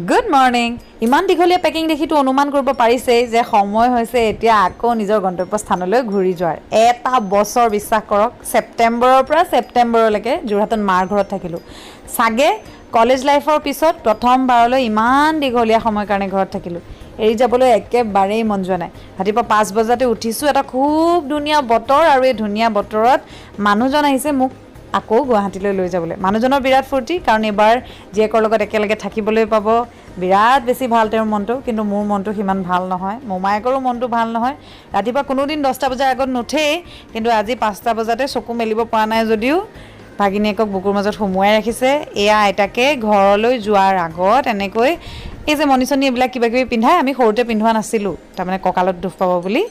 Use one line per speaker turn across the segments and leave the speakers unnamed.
Good morning ইমান দীঘলীয়া packing দেখিটো অনুমান কৰিব পাৰিছে যে সময় হৈছে এতিয়া আকৌ নিজৰ গন্তব্যস্থানলৈ ঘূৰি যোৱাৰ এটা বছৰ বিশ্বাস কৰক ছেপ্টেম্বৰৰ পৰা ছেপ্টেম্বৰলৈকে যোৰহাটত মাৰ ঘৰত থাকিলোঁ সাগে কলেজ লাইফৰ পিছত প্ৰথমবাৰলৈ ইমান দীঘলীয়া সময় কাৰণে ঘৰত থাকিলোঁ এৰি যাবলৈ একেবাৰেই মন যোৱা নাই ৰাতিপুৱা 5 বজাতে উঠিছোঁ এটা খুব ধুনীয়া বতৰ আৰু এই ধুনীয়া বতৰত মানুহজন আহিছে মোক আকৌ গুৱাহাটীলৈ লৈ যাবলৈ মানুহজনৰ বিৰাট ফূৰ্তি কাৰণ এবাৰ জীয়েকৰ লগত একেলগে থাকিবলৈ পাব বিৰাট বেছি ভাল তেওঁৰ মনটো কিন্তু মোৰ মনটো সিমান ভাল নহয় মোমায়েকৰো মনটো ভাল নহয় ৰাতিপুৱা কোনোদিন 10টা বজাৰ আগত নুঠেই কিন্তু আজি 5টা বজাতে চকু মেলিব পৰা নাই যদিও ভাগিনীয়েকক বুকুৰ মাজত সোমোৱাই ৰাখিছে এয়া আইতাকে ঘৰলৈ যোৱাৰ আগত এনেকৈ এই যে মণিচনী এইবিলাক কিবা কিবি পিন্ধাই আমি সৰুতে পিন্ধোৱা নাছিলোঁ তাৰমানে কঁকালত দুখ পাব বুলি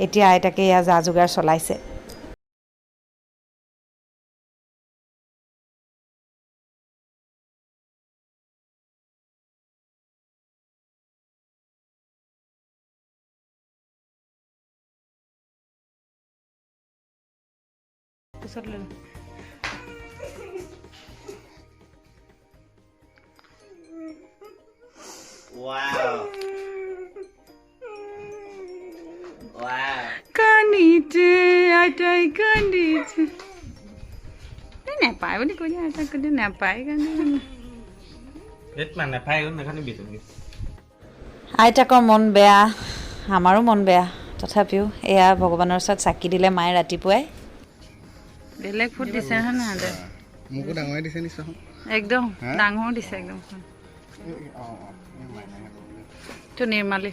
এতিয়া আইতাকে এয়া যা যোগাৰ চলাইছে
Wow. Wow.
Kanite, atai kanite. Napai boleh kau ni atai kau napai kan?
Lihat mana pai kan nak ni betul ni.
আইতাকৰ মন বেয়া আমাৰো মন বেয়া তথাপিও এয়া ভগৱানৰ ওচৰত চাকি দিলে মায়ে ৰাতিপুৱাই
Belak food di sana ada.
Muka ডাঙৰ দিছে নিছ
Ekdom, ডাঙৰ দিছে ekdom. Tu nirmali.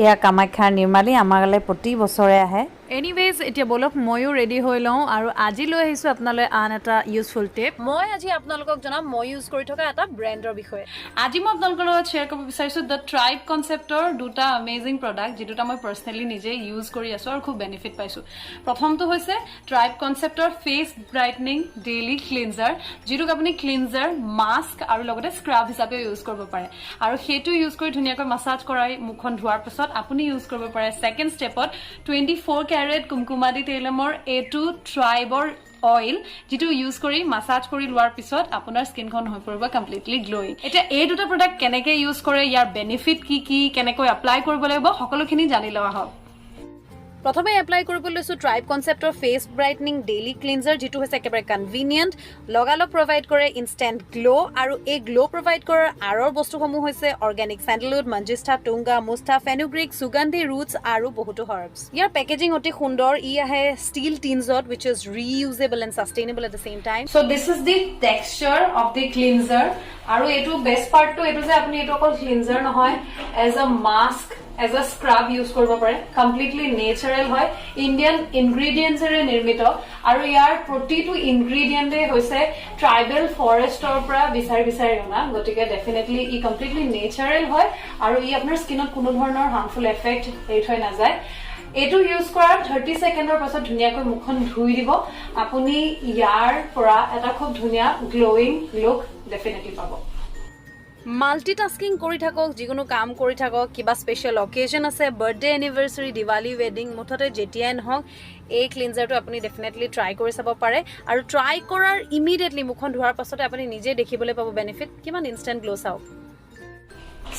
এয়া কামাখ্যাৰ নিৰ্মালী আমালৈ প্ৰতি বছৰে আহে
এনিৱেজ এতিয়া বলক ময়ো ৰেডি হৈ লওঁ আৰু আজি লৈ আহিছোঁ আপোনালৈ আন এটা ইউজফুল টিপ মই আজি আপোনালোকক জনাম মই ইউজ কৰি থকা এটা ব্ৰেণ্ডৰ বিষয়ে আজি মই আপোনালোকৰ লগত শ্বেয়াৰ কৰিব বিচাৰিছোঁ দ্য ট্ৰাইব কনচেপ্টৰ দুটা আমেজিং প্ৰডাক্ট যিটোটা মই পাৰ্চনেলি নিজে ইউজ কৰি আছোঁ আৰু খুব বেনিফিট পাইছোঁ প্ৰথমটো হৈছে ট্ৰাইব কনচেপ্টৰ ফেচ ব্ৰাইটনিং ডেইলি ক্লিনজাৰ যিটোক আপুনি ক্লিনজাৰ মাস্ক আৰু লগতে স্ক্ৰাব হিচাপে ইউজ কৰিব পাৰে আৰু সেইটো ইউজ কৰি ধুনীয়াকৈ মাছাজ কৰাই মুখখন ধোৱাৰ পিছত আপুনি ইউজ কৰিব পাৰে ছেকেণ্ড ষ্টেপত 24 ক্যাৰেট কুমকুমাদি তেলমৰ এটো ট্ৰাইবৰ অইল যেটো ইউজ কৰি মাসাজ কৰি লোৱাৰ পিছত আপোনাৰ স্কিনখন হৈ পৰিব কমপ্লিটলি গ্লোইং এটা এই দুটা প্ৰডাক্ট কেনেকৈ ইউজ কৰে ইয়াৰ বেনিফিট কি কি কেনেকৈ এপ্লাই কৰিব লাগিব সকলোখিনি জানি লওয়া হওক প্ৰথমে এপ্লাই কৰিব লৈছো ট্ৰাইব কনসেপ্টৰ ফেস ব্ৰাইটনিং ডেইলি ক্লিনজাৰ যেটো হৈছে একেবাৰে কনভিনিয়েন্ট লগালগ প্ৰভাইড কৰে ইনষ্টেন্ট গ্লো আৰু এই গ্লো প্ৰভাইড কৰাৰ আৰৰ বস্তুসমূহ হৈছে অৰ্গানিক স্যান্ডেলউড মঞ্জিষ্ঠা টুংগা মুষ্ঠা ফেনুগ্ৰিক সুগন্ধি ৰুটস আৰু বহুতো হাৰ্বস ইয়াৰ পেকেজিং অতি সুন্দৰ ই আহে steel টিনজত which is reusable and sustainable at the same time so this is the texture of the cleanser আৰু এটো বেস্ট পাৰ্টটো এটো যে আপুনি এটো অকল ক্লিনজাৰ নহয় as a mask as a scrub use কৰিব পাৰে completely natural হয় ইন্ডিয়ান ইনগ্ৰেডিয়েন্টছ এৰে নিৰ্মিত আৰু ইয়াৰ প্ৰতিটো ইনগ্ৰেডিয়েন্টে হৈছে ট্ৰাইবেল ফৰেষ্টৰ পৰা বিচাৰি অনা গতিকে ডেফিনেটলি ই কমপ্লিটলি নেচাৰেল হয় আৰু ই আপোনাৰ স্কিনত কোনো ধৰণৰ হাৰ্মফুল এফেক্ট এৰি থৈ নাযায় এটো ইউজ কৰাৰ 30 সেকেন্ডৰ পাছত ধুনিয়াকৈ মুখখন ধুই দিব আপুনি ইয়াৰ পৰা এটা খুব ধুনিয়া গ্লোইং লুক ডেফিনেটলি পাব মাল্টিটাস্কিং কৰি থাকক যিকোনো কাম কৰি থাকক কিবা স্পেশাল অকেজন আছে বাৰ্থডে এনিভাৰ্সাৰী দিৱালী ওয়েডিং মুঠতে যেতিয়াই নহওক এই ক্লিনজাৰটো আপুনি ডেফিনেটলি ট্ৰাই কৰি চাব পাৰে আৰু ট্ৰাই কৰাৰ ইমিডিয়েটলি মুখখন ধোৱাৰ পাছতে আপুনি নিজে দেখিবলৈ পাব বেনিফিট কিমান ইনষ্টেন্ট গ্লো চাওক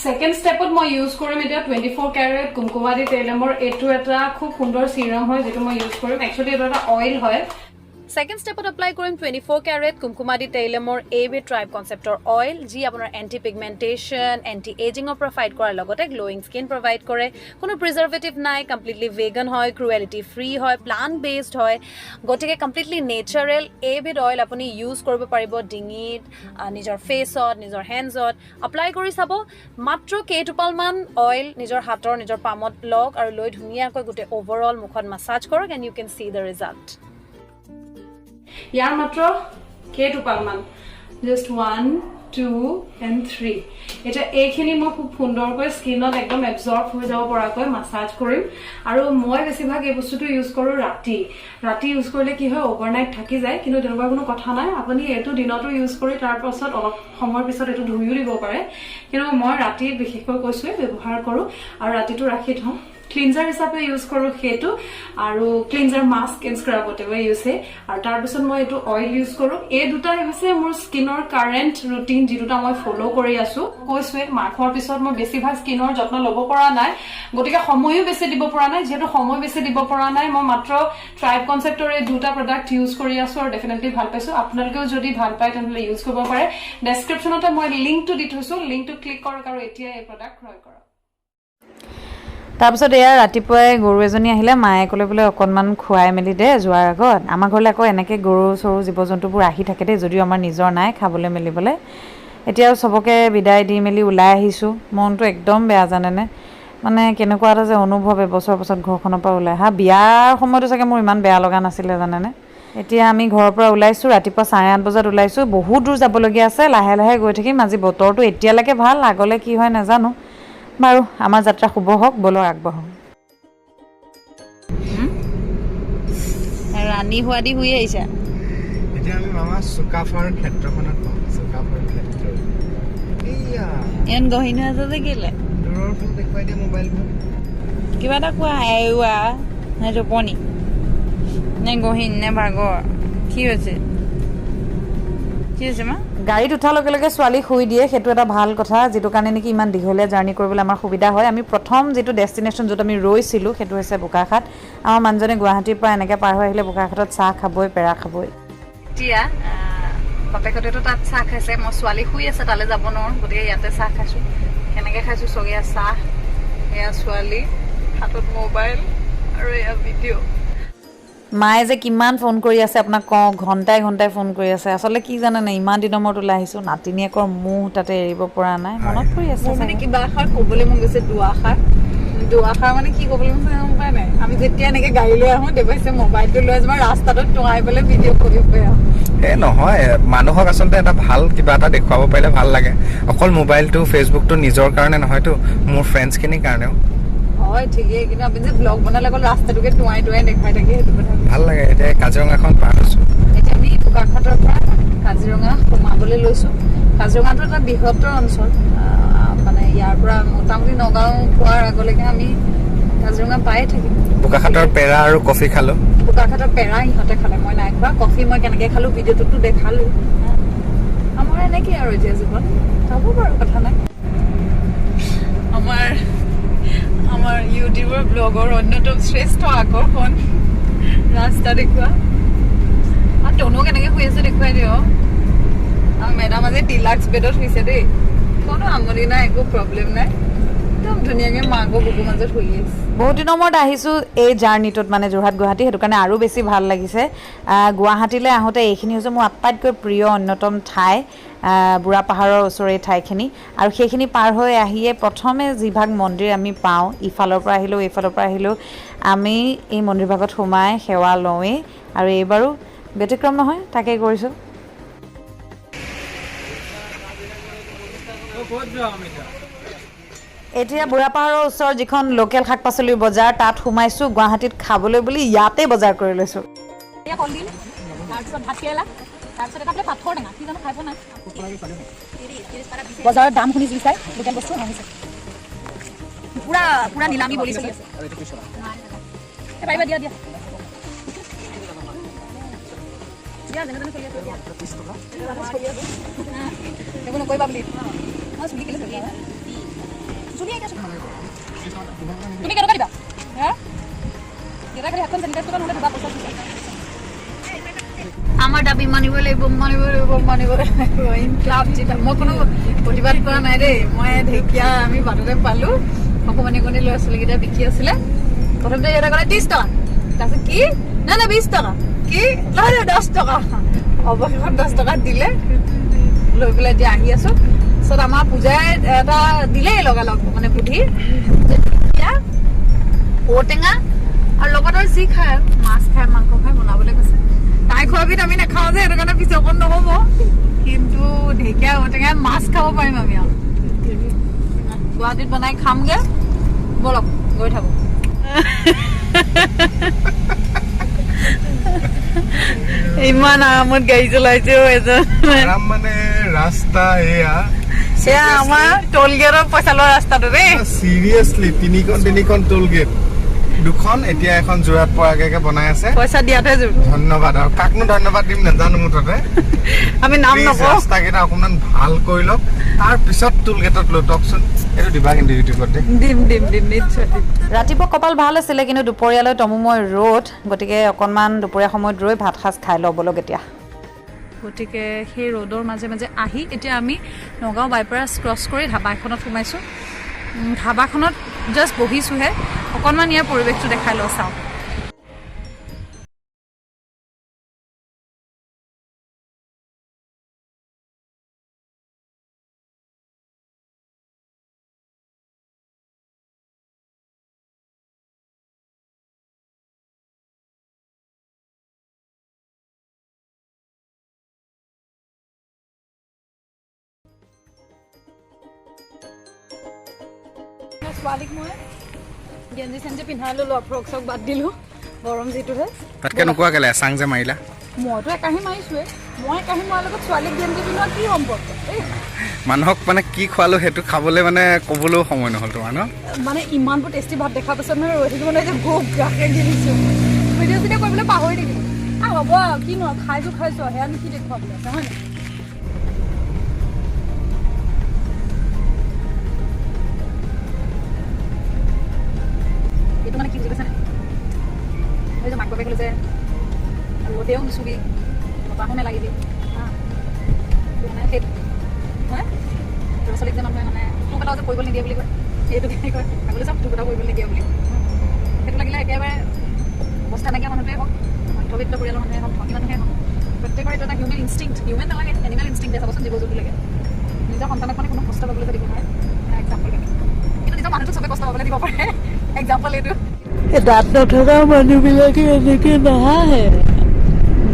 সেকেন্ড স্টেপত মই ইউজ কৰিম এটা 24 ক্যাৰেট কুমকুমাদি তেলমৰ এটো এটা খুব সুন্দৰ সিৰাম হয় যেটো মই ইউজ কৰিম একচুয়ালি এটা অইল হয় Second step apply কৰিম 24 ক্যাৰেট কুমকুমাদি তেলমৰ AB ট্ৰাইব কনসেপ্টৰ অইল যি আপোনাৰ anti pigmentation anti aging of provide কৰাৰ লগতে গ্লোইং স্কিন প্ৰভাইড কৰে কোনো প্ৰিজাৰভেটিভ নাই কমপ্লিটলি ভেগান হয় ক্ৰুৱেলিটি ফ্ৰী হয় প্লান্ট বেসড হয় গটিকে কমপ্লিটলি নেচাৰেল AB অইল আপুনি ইউজ কৰিব পাৰিব ডিঙিত নিজৰ ফেসত নিজৰ হেণ্ডছত এপ্লাই কৰি চাব মাত্ৰ কেইটোপাল মান অইল নিজৰ হাতৰ নিজৰ পামত লগ আৰু লৈ ধুনীয়াকৈ গুটে ওভাৰঅল মুখত মাসাজ কৰক and you can see the result ইয়াৰ মাত্ৰ কেইটোপাল মান just 1 2 and 3 এটা এইখিনি মই খুব সুন্দৰকৈ স্কিনত একদম এবজৰ্ব হৈ যাব পৰাকৈ মাসাজ কৰিম আৰু মই বেছিভাগ এই বস্তুটো ইউজ কৰো ৰাতি ইউজ কৰিলে কি হয় ওভাৰনাইট থাকি যায় কিন্তু তেনেকুৱা কোনো কথা নাই আপুনি এটো দিনতো ইউজ কৰি তাৰ পাছত অলপ সময়ৰ পিছত এটো ধুইও দিব পাৰে কিন্তু মই ৰাতি বিশেষকৈ কৈছো ব্যৱহাৰ কৰো আৰু ৰাতিটো ৰাখি থওঁ ক্লিনজাৰ হিচাপে ইউজ কৰোঁ সেইটো আৰু cleanser mask and scrub whatever use হে আৰু তাৰপিছত মই এইটো অইল ইউজ কৰোঁ এই দুটা হৈছে মোৰ স্কিনৰ কাৰেণ্ট ৰুটিন যি দুটা মই ফ'ল' কৰি আছো কৈছোৱে মাৰ খোৱাৰ পিছত মই বেছিভাগ স্কিনৰ যত্ন ল'ব পৰা নাই গতিকে সময়ো বেছি দিব পৰা নাই যিহেতু সময় বেছি দিব পৰা নাই মই মাত্ৰ ট্ৰাইব কনচেপ্টৰ এই দুটা প্ৰডাক্ট ইউজ কৰি আছো আৰু ডেফিনেটলি ভাল পাইছো আপোনালোকেও যদি ভাল পায় তেনেহ'লে ইউজ কৰিব পাৰে ডেছক্ৰিপশ্যনতে মই লিংকটো দি থৈছো লিংকটো ক্লিক কৰক আৰু এতিয়া এই প্ৰডাক্ট ক্ৰয় কৰক তাৰপিছত এয়া ৰাতিপুৱাই গৰু এজনী আহিলে মায়ে ক'লে বোলে অকণমান খুৱাই মেলি দে যোৱাৰ আগত আমাৰ ঘৰলৈ আকৌ এনেকৈ গৰু চৰু জীৱ জন্তুবোৰ আহি থাকে দেই যদিও আমাৰ নিজৰ নাই খাবলৈ মেলিবলৈ এতিয়া চবকে বিদায় দি মেলি ওলাই আহিছোঁ মনটো একদম বেয়া জানেনে মানে কেনেকুৱা এটা যে অনুভৱ এবছৰ পাছত ঘৰখনৰ পৰা ওলাই বিয়াৰ সময়তো চাগে মোৰ ইমান বেয়া লগা নাছিলে জানেনে এতিয়া আমি ঘৰৰ পৰা ওলাইছোঁ ৰাতিপুৱা 8:30 বজাত ওলাইছোঁ বহুত দূৰ যাবলগীয়া আছে লাহে লাহে গৈ থাকিম আজি বতৰটো এতিয়ালৈকে ভাল আগলৈ কি হয় নাজানো বাৰু আমাৰ যাত্ৰা শুভ হওক বলক আগবাঢ়ো ৰাণী হোৱাদি শুই আহিছে
এতিয়া আমি মামা চুকাফাৰ ক্ষেত্ৰখনত পাওঁ চুকাফাৰ ক্ষেত্ৰ
এন গহিনী আছে যে কেলে
দূৰৰ ফোন দেখুৱাই দিয়ে মোবাইলবোৰ
কিবা এটা কোৱা এৱা নে টোপনি নে গহীন নে ভাগৰ কি হৈছে মা গাড়ীত উঠাৰ লগে লগে ছোৱালী শুই দিয়ে সেইটো এটা ভাল কথা যিটো কাৰণে নেকি ইমান দীঘলীয়া জাৰ্ণি কৰিবলৈ আমাৰ সুবিধা হয় আমি প্ৰথম যিটো ডেষ্টিনেশ্যন য'ত আমি ৰৈছিলোঁ সেইটো হৈছে বোকাখাট আমাৰ মানুহজনে গুৱাহাটীৰ পৰা এনেকৈ পাৰ হৈ আহিলে বোকাখাটত চাহ খাবই পেৰা খাবই এতিয়া বাপেকতেতো তাত চাহ খাইছে মই ছোৱালী শুই আছে তালৈ যাব নোৱাৰোঁ গতিকে ইয়াতে চাহ খাইছোঁ কেনেকৈ খাইছোঁ চগীয়া চাহ এয়া ছোৱালী হাতত মোবাইল আৰু এয়া ভিডিঅ' মায়ে যে কিমান ফোন কৰি আছে আপোনাক কওঁ ঘণ্টাই ঘণ্টাই ফোন কৰি আছে আচলতে কি জানেনে ইমান দিনৰ মূৰত ওলাই আহিছোঁ নাতিনীয়েকৰ মুখ তাতে এৰিব পৰা নাই মনত পৰি আছে মানে কিবা এষাৰ ক'বলৈ মন গৈছে দুআষাৰ মানে কি ক'বলৈ মন গৈছে গম পাই নাই আমি যেতিয়া এনেকৈ গাড়ী লৈ আহোঁ দেৱাইছে মোবাইলটো লৈ যাওঁ ৰাস্তাটোত টঙাই পেলাই ভিডিঅ' কৰিব পাৰোঁ
এই নহয় মানুহক আচলতে এটা ভাল কিবা এটা দেখুৱাব পাৰিলে ভাল লাগে অকল মোবাইলটো ফেচবুকটো নিজৰ কাৰণে নহয়তো মোৰ ফ্ৰেণ্ডছখিনিৰ কাৰণেও
হয় ঠিকেই কিন্তু আপুনি যে ব্লগ বনালে অকল ৰাস্তাটোকে টুৱাই দেখাই থাকে সেইটো কথা
ভাল লাগে এতিয়া কাজিৰঙাখন পাৰ হৈছোঁ
এতিয়া আমি বোকাখাটৰ পৰা কাজিৰঙা সোমাবলৈ লৈছোঁ কাজিৰঙাটো এটা বৃহত্তৰ অঞ্চল মানে ইয়াৰ পৰা মোটামুটি নগাঁও পোৱাৰ আগলৈকে আমি কাজিৰঙা পায়ে থাকিম
বোকাখাটৰ পেৰা আৰু কফি খালোঁ
বোকাখাটৰ পেৰা ইহঁতে খালে মই নাই খোৱা কফি মই কেনেকৈ খালোঁ ভিডিঅ'টোতো দেখালোঁ আমাৰ এনেকৈ আৰু এতিয়া জীৱন হ'ব বাৰু কথা নাই আমাৰ ইউটিউবৰ ব্লগৰ অন্যতম শ্ৰেষ্ঠ আকৰ্ষণ ৰাস্তা দেখুওৱা আৰু টনো কেনেকৈ শুই আছে দেখুৱাই দিয়ক আৰু মেডাম আজি ডিলাক্স বেডত শুইছে দেই কোনো আমনি নাই একো প্ৰব্লেম নাই একদম ধুনীয়াকৈ মাকৰ বুকুৰ মাজত শুই আছে বহুত দিনৰ মূৰত আহিছোঁ এই জাৰ্ণিটোত মানে যোৰহাট গুৱাহাটী সেইটো কাৰণে আৰু বেছি ভাল লাগিছে গুৱাহাটীলৈ আহোঁতে এইখিনি হৈছে মোৰ আটাইতকৈ প্ৰিয় অন্যতম ঠাই বুঢ়া পাহাৰৰ ওচৰৰ এই ঠাইখিনি আৰু সেইখিনি পাৰ হৈ আহিয়ে প্ৰথমে যিভাগ মন্দিৰ আমি পাওঁ ইফালৰ পৰা আহিলোঁ এইফালৰ পৰা আহিলোঁ আমি এই মন্দিৰভাগত সোমাই সেৱা লওঁৱেই আৰু এইবাৰো ব্যতিক্ৰম নহয় তাকেই কৰিছোঁ এতিয়া বুঢ়া পাহাৰৰ ওচৰৰ যিখন লোকেল শাক পাচলিৰ বজাৰ তাত সোমাইছোঁ গুৱাহাটীত খাবলৈ বুলি ইয়াতে বজাৰ কৰি লৈছোঁ বজাৰৰ দাম শুনি যি চাই লোকেল বস্তু আহিছে পুৰা পুৰা নিলামী বলি চলি আছে পাৰিবা দিয়া দিয়া একো নকৰিবা বুলি মই চুলি কেলে চলি চুলি এতিয়া তুমি কেনেকুৱা দিবা হা দেউতা খালি হাতখন চেনিটাইজ কৰা নহ'লে দিবা পইচা আমাৰ দাবী মানিব লাগিব ক্লাব জিতা মই কোনো প্ৰতিবাদ কৰা নাই দেই মই ঢেকীয়া আমি বাটতে পালোঁ অকণমানি অকণি ল'ৰা ছোৱালীকেইটা বিকি আছিলে প্ৰথমতে সিহঁতে ক'লে 30 টকা তাৰপিছত কি নাই 20 টকা কি নহয় 10 টকা অৱশেষত 10 টকা দিলে লৈ পেলাই এতিয়া আহি আছোঁ তাৰপিছত আমাৰ পূজাই এটা দিলেই লগালগ মানে বুদ্ধি এতিয়া ঔটেঙা আৰু লগত যি খায় মাছ খায় মাংস খায় বনাবলৈ কৈছে তাই খোৱাবিধ আমি নাখাওঁ যে সেইটো কাৰণে পিছে অকণ নহ'ব কিন্তু ঢেকীয়া ঔটেঙা মাছ খাব পাৰিম আমি আৰু গুৱাহাটীত বনাই খামগৈ বলক গৈ থাকোঁ ইমান আৰামত গাড়ী চলাইছে এজন
মানে ৰাস্তা এয়া
এয়া আমাৰ টোল গেটৰ পইচা লোৱা ৰাস্তাটো দেই
চিৰিয়াছলি 3খন টোল গেট 2খন এতিয়া এখন যোৰহাট পোৱাকে বনাই আছে
পইচা দিয়াতে জোৰ
ধন্যবাদ আৰু কাকনো ধন্যবাদ দিম নাজানো মুঠতে
আমি নাম নকওঁ
ৰাস্তাকেইটা অকণমান ভাল কৰি লওক তাৰ পিছত টোল গেটত লৈ টকচোন এইটো দিবা কিন্তু ইউটিউবত
দিম নিশ্চয়
ৰাতিপুৱা কপাল ভাল আছিলে কিন্তু দুপৰীয়ালৈ তমুময় ৰ'দ গতিকে অকণমান দুপৰীয়া সময়ত ৰৈ ভাত সাজ খাই লওঁ বলক এতিয়া
গতিকে সেই ৰ'দৰ মাজে মাজে আহি এতিয়া আমি নগাঁও বাইপাছ ক্ৰছ কৰি ধাবা এখনত সোমাইছোঁ ধাবাখনত জাষ্ট বহিছোঁহে অকণমান ইয়াৰ পৰিৱেশটো দেখাই লওঁ চাওঁ ছোৱালীক মই গেঞ্জি চেঞ্জি পিন্ধাই ল'লোঁ ফ্ৰক চক বাদ দিলোঁ গৰম যিটোহে
তাতকৈ নোকোৱা কেলে চাং যে মাৰিলা
মইতো একাহি মাৰিছোঁৱে মই একাহি মৰাৰ লগত ছোৱালীক গেঞ্জি পিন্ধোৱা কি সম্পৰ্ক
মানুহক মানে কি খোৱালো সেইটো খাবলৈ মানে ক'বলৈও সময় নহ'ল তোমাৰ ন
মানে ইমানবোৰ টেষ্টি ভাত দেখাৰ পাছত মানে ৰৈ থাকিব নোৱাৰি যে ভোক গাখীৰ দি দিছোঁ ভিডিঅ' চিডিঅ' কৰিবলৈ পাহৰি থাকিলোঁ হ'ব কিনো খাইছোঁ সেয়ানো কি দেখুৱাবলৈ আছে হয় নাই এইটো মানে কি বুজি পাইছানে এই যে মাক বাপে ক'লে যে ৰ'দেও নুচুবি বতাহো নালাগিবি মানে সেইটো হয় ল'ৰা ছোৱালীক যে মানুহে মানে তোক এটাও যে কৰিবলৈ নিদিয়ে বুলি কয় সেইটোকে কয় আগলৈ যাম তোক এটাও কৰিবলৈ নিদিয়ে বুলি সেইটো লাগিলে একেবাৰে অৱস্থা নাইকিয়া মানুহটোৱে হওক মধ্যবিত্ত পৰিয়ালৰ মানুহে হওক ধনী মানুহে হওক প্ৰত্যেকৰ এইটো এটা হিউমেন ইনষ্টিংক্ট হিউমেন নালাগে এনিমেল ইনষ্টিংক্ট চাবচোন জীৱ জন্তু লাগে নিজৰ সন্তানক মানে কোনো কষ্ট পাবলৈ দিব নোৱাৰে এক্সাম্পল লাগে কিন্তু নিজৰ মানুহটোক চবে কষ্ট পাবলৈ দিব পাৰে এক্সাম্পল এইটো
দাঁত নথকা মানুহবিলাকে এনেকে নাহাহে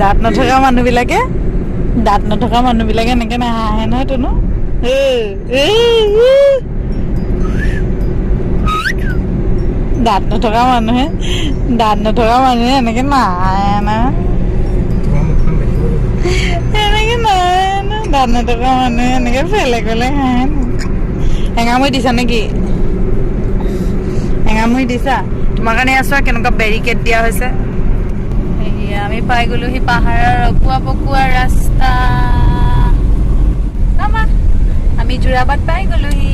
দাঁত নথকা মানুহবিলাকে এনেকৈ নাহাহে নহয় তোনো দাঁত নথকা মানুহে এনেকৈ নাহাহে না এনেকৈ নাহাহে না দাঁত নথকা মানুহে এনেকৈ ফেলে হাঁহে এঙামুৰি দিছা নেকি এঙামুৰি দিছা
তোমাৰ কাৰণে আছো কেনেকুৱা বেৰিকেড দিয়া হৈছে আমি পাই গ'লোহি পাহাৰৰ অকুৱা পকুৱা ৰাস্তা আমি যোৰাবাট পাই গ'লোহি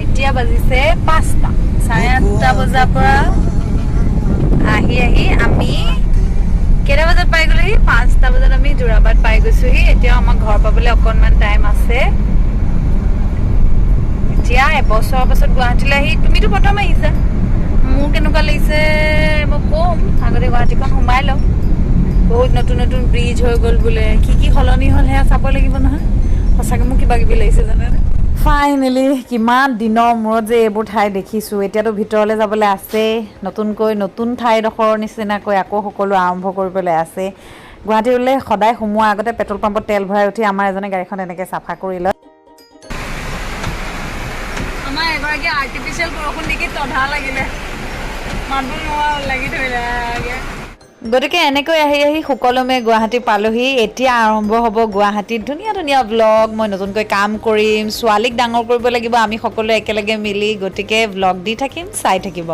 এতিয়া বাজিছে 5টা 8:30 বজাৰ পৰা আহি আমি কেইটা বজাত পাই গ'লোহি 5টা বজাত আমি যোৰাবাট পাই গৈছোহি এতিয়াও আমাৰ ঘৰ পাবলৈ অকণমান টাইম আছে এতিয়া এবছৰৰ পাছত গুৱাহাটীলৈ আহি তুমিতো প্ৰথম আহিছা মোৰ কেনেকুৱা লাগিছে মই ক'ম আগতে গুৱাহাটীখন সোমাই লওঁ বহুত নতুন ব্ৰিজ হৈ গ'ল বোলে কি সলনি হ'ল সেয়া চাব লাগিব নহয় সঁচাকৈ মোৰ কিবা কিবি লাগিছে জানেনে
ফাইনেলি কিমান দিনৰ মূৰত যে এইবোৰ ঠাই দেখিছোঁ এতিয়াতো ভিতৰলৈ যাবলৈ আছেই নতুন ঠাইডোখৰৰ নিচিনাকৈ আকৌ সকলো আৰম্ভ কৰিবলৈ আছে গুৱাহাটীলৈ সদায় সোমোৱাৰ আগতে পেট্ৰল পাম্পত তেল ভৰাই উঠি আমাৰ এজনে গাড়ীখন এনেকৈ চাফা কৰি লয়
আমাৰ এগৰাকী আৰ্টিফিচিয়েল বৰষুণ দেখি তধা লাগিলে মাতবোৰ নোহোৱা লাগি ধৰিলে
গতিকে এনেকৈ আহি সুকলমে গুৱাহাটী পালোহি এতিয়া আৰম্ভ হ'ব গুৱাহাটীত ধুনীয়া ব্লগ মই নতুনকৈ কাম কৰিম ছোৱালীক ডাঙৰ কৰিব লাগিব আমি সকলোৱে একেলগে মিলি গতিকে ব্লগ দি থাকিম চাই থাকিব